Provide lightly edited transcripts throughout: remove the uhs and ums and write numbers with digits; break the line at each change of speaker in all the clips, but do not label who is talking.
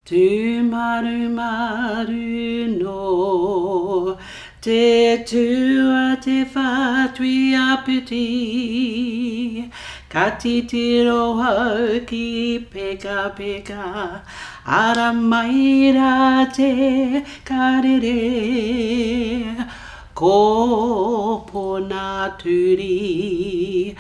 Tu maru maru no, te tua te whātui aputi, ka titiro hau ki peka peka, ara mai rā te karere, ko pōna turi,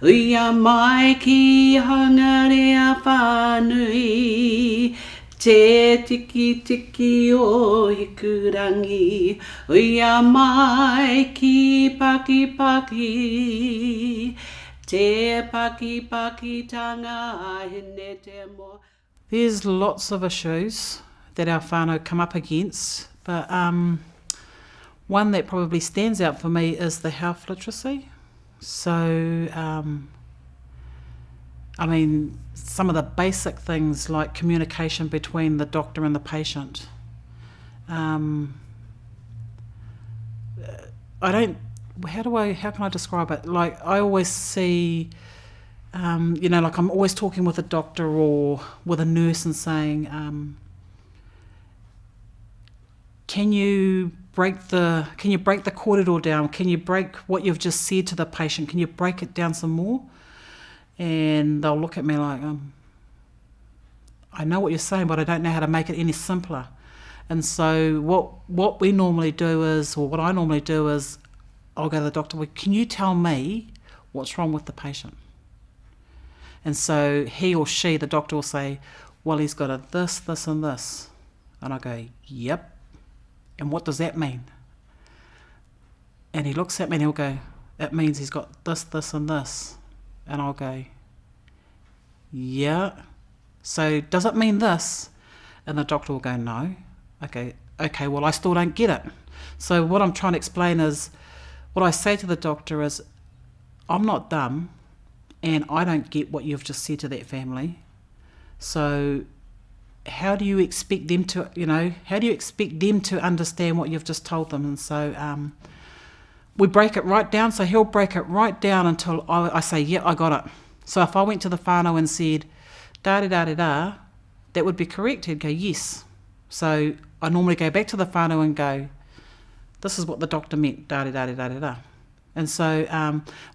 uia mai ki hangarea whānui, te tiki tiki o hikurangi, uia mai ki paki paki, te paki paki tanga hine te mo. There's lots of issues that our whānau come up against, but one that probably stands out for me is the health literacy. So, some of the basic things like communication between the doctor and the patient. How can I describe it? Like, I always see, like I'm always talking with a doctor or with a nurse and saying, can you break the corridor down? Can you break what you've just said to the patient? Can you break it down some more? And they'll look at me like, I know what you're saying, but I don't know how to make it any simpler. And so what I normally do is, I'll go to the doctor, well, can you tell me what's wrong with the patient? And so he or she, the doctor, will say, well, he's got a this, this, and this. And I go, yep. And what does that mean? And he looks at me and he'll go, it means he's got this, this, and this. And I'll go, yeah. So does it mean this? And the doctor will go, no. Okay, well, I still don't get it. So what I'm trying to explain is, what I say to the doctor is, I'm not dumb and I don't get what you've just said to that family. So how do you expect them to, understand what you've just told them? And so we break it right down. So he'll break it right down until I say, yeah, I got it. So if I went to the whānau and said, da-da-da-da-da, that would be correct. He'd go, yes. So I normally go back to the whānau and go, this is what the doctor meant, da-da-da-da-da-da. And so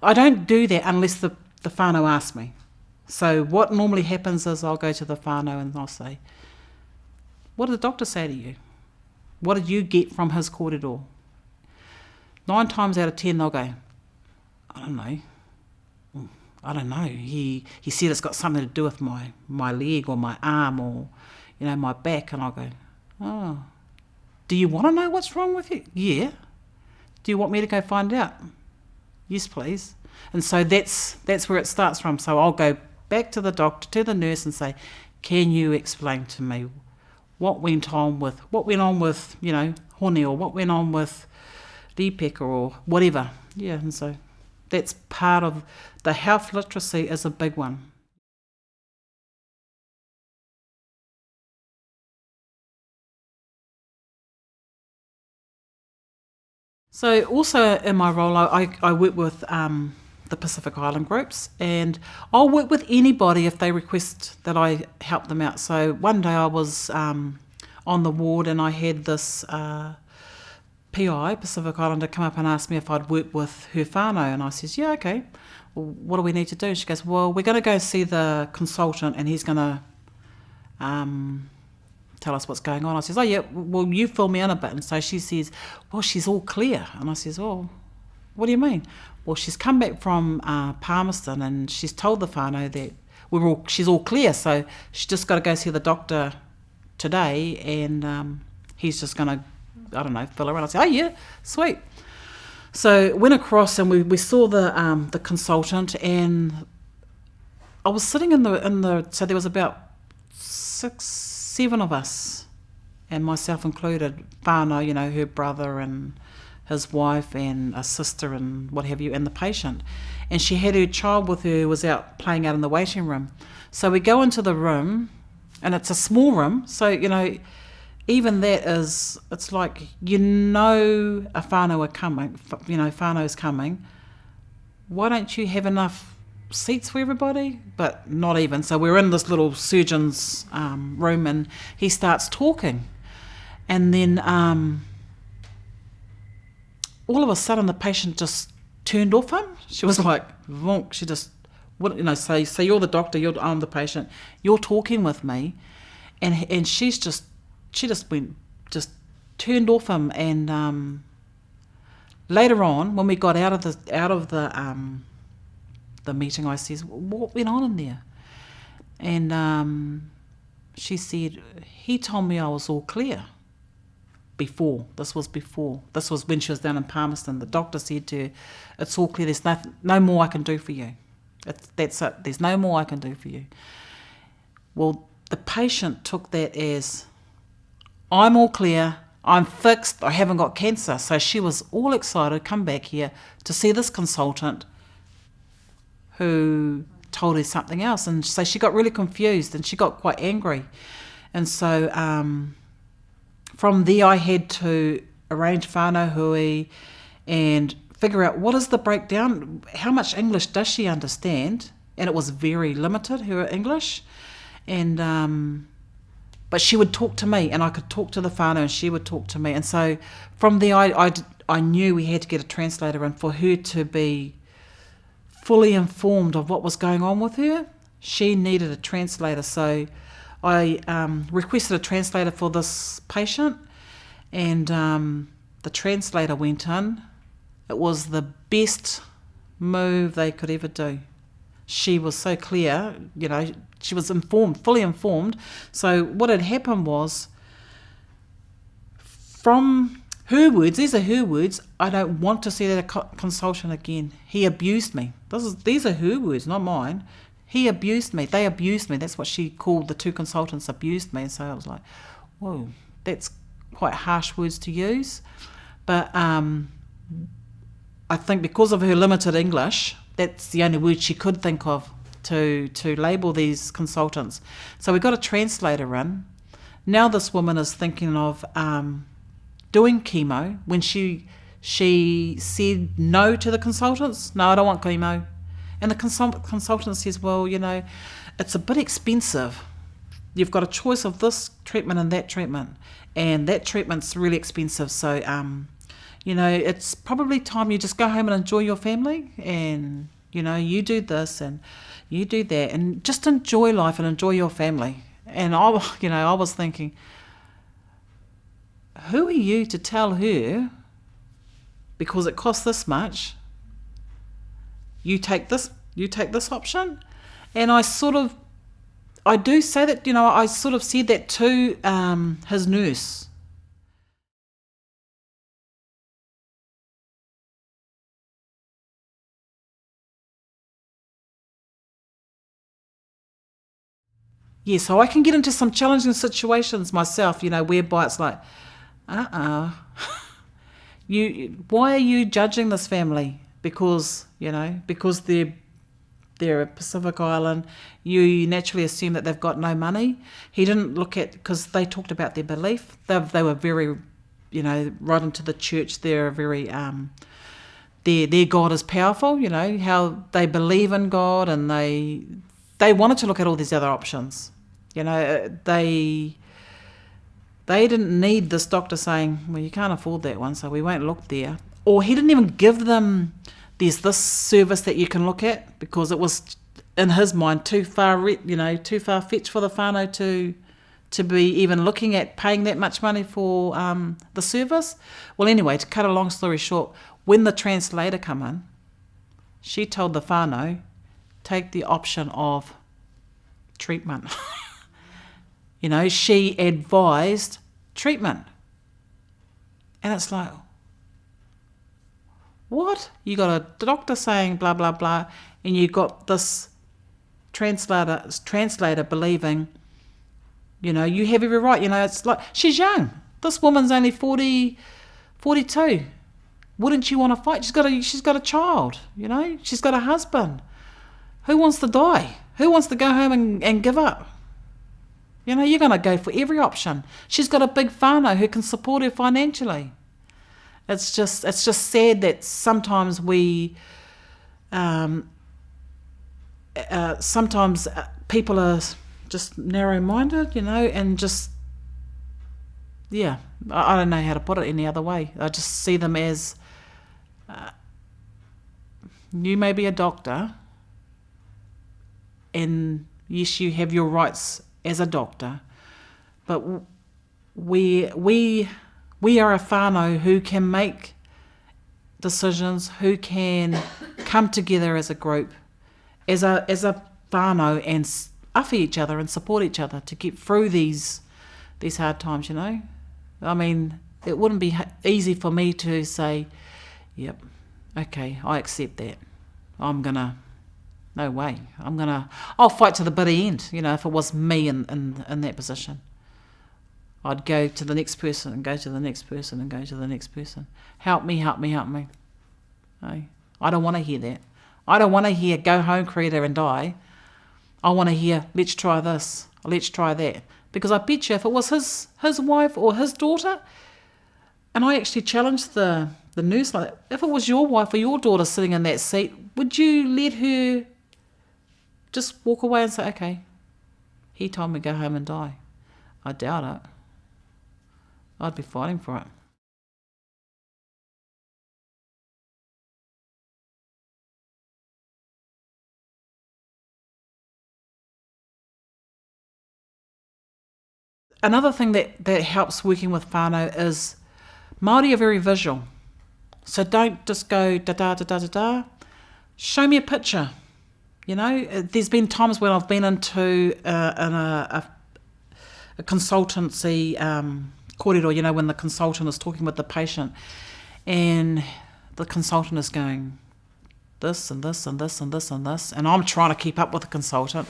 I don't do that unless the whānau asks me. So what normally happens is I'll go to the whānau and I'll say, what did the doctor say to you? What did you get from his corridor? 9 times out of 10 they'll go, I don't know. He said it's got something to do with my leg or my arm or, my back. And I'll go, oh, do you want to know what's wrong with you? Yeah. Do you want me to go find out? Yes, please. And so that's where it starts from. So I'll go back to the doctor, to the nurse and say, can you explain to me what went on with, hone, or what went on with Lepeka or whatever. Yeah, and so that's part of the health literacy is a big one. So also in my role, I work with the Pacific Island groups, and I'll work with anybody if they request that I help them out. So one day I was on the ward and I had this PI, Pacific Islander, come up and ask me if I'd work with her whānau, and I says, yeah, okay. Well, what do we need to do? She goes, well, we're going to go see the consultant and he's going to tell us what's going on. I says, oh yeah, well, you fill me in a bit. And so she says, well, she's all clear. And I says, oh, what do you mean? Well, she's come back from Palmerston and she's told the whānau that she's all clear, so she's just got to go see the doctor today and he's just going to, fill her in. I said, oh yeah, sweet. So went across and we saw the consultant, and I was sitting in the so there was about 6-7 of us, and myself included, whānau, her brother and his wife and a sister and what have you, and the patient. And she had her child with her who was out playing out in the waiting room. So we go into the room, and it's a small room, so, even that is, it's like, a whānau are coming, whānau's coming. Why don't you have enough seats for everybody, but not even. So we're in this little surgeon's room, and he starts talking, and then all of a sudden the patient just turned off him. She was like, vonk. She just, so you're the doctor, I'm the patient, you're talking with me, and she just turned off him. And later on, when we got out of the meeting, I says, what went on in there? And she said, he told me I was all clear. This was when she was down in Palmerston. The doctor said to her, it's all clear, there's no more I can do for you. That's it, there's no more I can do for you. Well, the patient took that as, I'm all clear, I'm fixed, I haven't got cancer. So she was all excited, come back here to see this consultant who told her something else. And so she got really confused and she got quite angry. And so from there I had to arrange whānau hui and figure out what is the breakdown, how much English does she understand. And it was very limited, her English. And but she would talk to me, and I could talk to the whānau, and she would talk to me. And so from there, I knew we had to get a translator in for her to be fully informed of what was going on with her. She needed a translator. So I requested a translator for this patient, and the translator went in. It was the best move they could ever do. She was so clear, she was informed, fully informed. So what had happened was, from her words, these are her words, I don't want to see that consultant again. He abused me. These are her words, not mine. He abused me. They abused me. That's what she called the two consultants, abused me. So I was like, whoa, that's quite harsh words to use. But I think because of her limited English, that's the only word she could think of to label these consultants. So we got a translator in. Now this woman is thinking of doing chemo. When she said no to the consultants, no, I don't want chemo. And the consultant says, well, it's a bit expensive. You've got a choice of this treatment and that treatment. And that treatment's really expensive. So, it's probably time you just go home and enjoy your family. And, you do this and you do that. And just enjoy life and enjoy your family. And, I was thinking, who are you to tell her, because it costs this much, you take this option? And I do say that, I sort of said that to his nurse. Yeah, so I can get into some challenging situations myself, whereby it's like, why are you judging this family? Because they're a Pacific Island, you naturally assume that they've got no money. He didn't look at, because they talked about their belief. They were very, right into the church. They're very, their God is powerful, how they believe in God, and they wanted to look at all these other options. They didn't need this doctor saying, well, you can't afford that one, so we won't look there. Or he didn't even give them, there's this service that you can look at, because it was, in his mind, too far fetched for the whānau to be even looking at paying that much money for the service. Well, anyway, to cut a long story short, when the translator came in, she told the whānau, take the option of treatment. She advised treatment. And it's like, what? You got a doctor saying blah, blah, blah, and you got this translator believing, you have every right. It's like, she's young. This woman's only 42. Wouldn't you want to fight? She's got a child, she's got a husband. Who wants to die? Who wants to go home and give up? You're going to go for every option. She's got a big whānau who can support her financially. It's just sad that sometimes we sometimes people are just narrow-minded, you know, and just, yeah, I don't know how to put it any other way. I just see them as, you may be a doctor, and yes, you have your rights as a doctor, but we are a whānau who can make decisions, who can come together as a group, as a whānau, and awhi each other and support each other to get through these hard times, you know. I mean, it wouldn't be easy for me to say, yep, okay, I accept that. No way. I'll fight to the bitter end, you know, if it was me in that position. I'd go to the next person and go to the next person and go to the next person. Help me, help me, help me. No, I don't want to hear that. I don't want to hear go home, Creator, and die. I want to hear let's try this, let's try that. Because I bet you if it was his wife or his daughter, and I actually challenged the nurse, like, if it was your wife or your daughter sitting in that seat, would you let her just walk away and say, okay, he told me to go home and die? I doubt it. I'd be fighting for it. Another thing that helps working with whānau is Māori are very visual. So don't just go da-da-da-da-da-da. Show me a picture. You know, there's been times when I've been into a consultancy kōrero, you know, when the consultant is talking with the patient and the consultant is going this and this and this and this and this, and I'm trying to keep up with the consultant,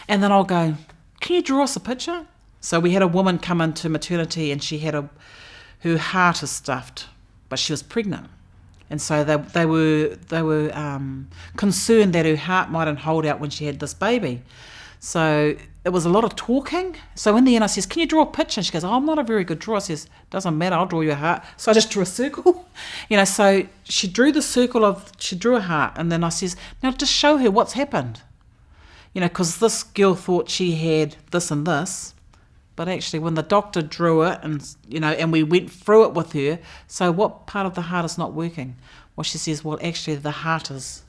and then I'll go, can you draw us a picture? So we had a woman come into maternity and she had her heart is stuffed, but she was pregnant. And so they were concerned that her heart mightn't hold out when she had this baby. So it was a lot of talking. So in the end I says, can you draw a picture? And she goes, oh, I'm not a very good drawer. I says, doesn't matter, I'll draw you a heart. So I just drew a circle. You know, so she drew the circle she drew a heart. And then I says, now just show her what's happened. You know, because this girl thought she had this and this. But actually, when the doctor drew it, and you know, and we went through it with her, so what part of the heart is not working? Well, she says, well, actually, the heart is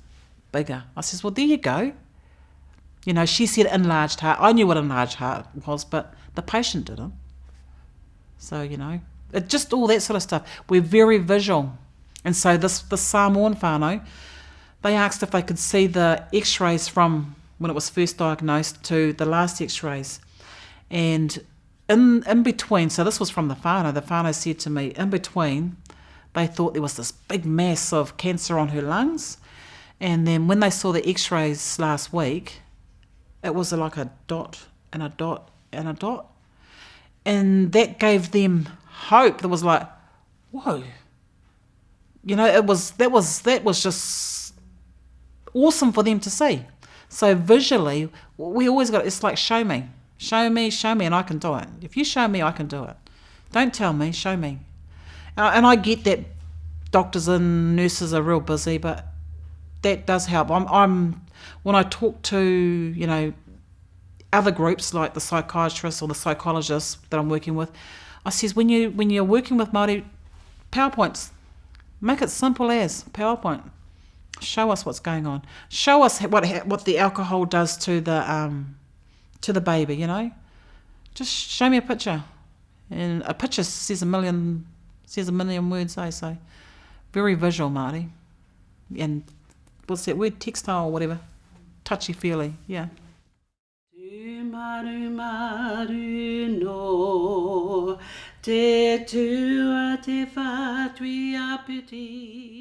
bigger. I says, well, there you go. You know, she said enlarged heart. I knew what enlarged heart was, but the patient didn't. So, you know, it just all that sort of stuff. We're very visual. And so the Samoan whānau, they asked if they could see the x-rays from when it was first diagnosed to the last x-rays. And in between, so this was from the whānau said to me, in between, they thought there was this big mass of cancer on her lungs. And then when they saw the x-rays last week, it was like a dot and a dot and a dot. And that gave them hope. There was like, whoa. You know, that was just awesome for them to see. So visually, we always got, it's like show me. Show me, and I can do it. If you show me, I can do it. Don't tell me, show me. And I get that doctors and nurses are real busy, but that does help. I'm when I talk to, you know, other groups like the psychiatrists or the psychologists that I'm working with, I says when you're working with Māori, PowerPoints, make it simple as PowerPoint. Show us what's going on. Show us what the alcohol does to the baby, you know. Just show me a picture. And a picture says a million words, I say. Very visual, Māori. And what's that word? Textile or whatever. Touchy-feely, yeah. Tu maru maru no, te tua te whātui aputi.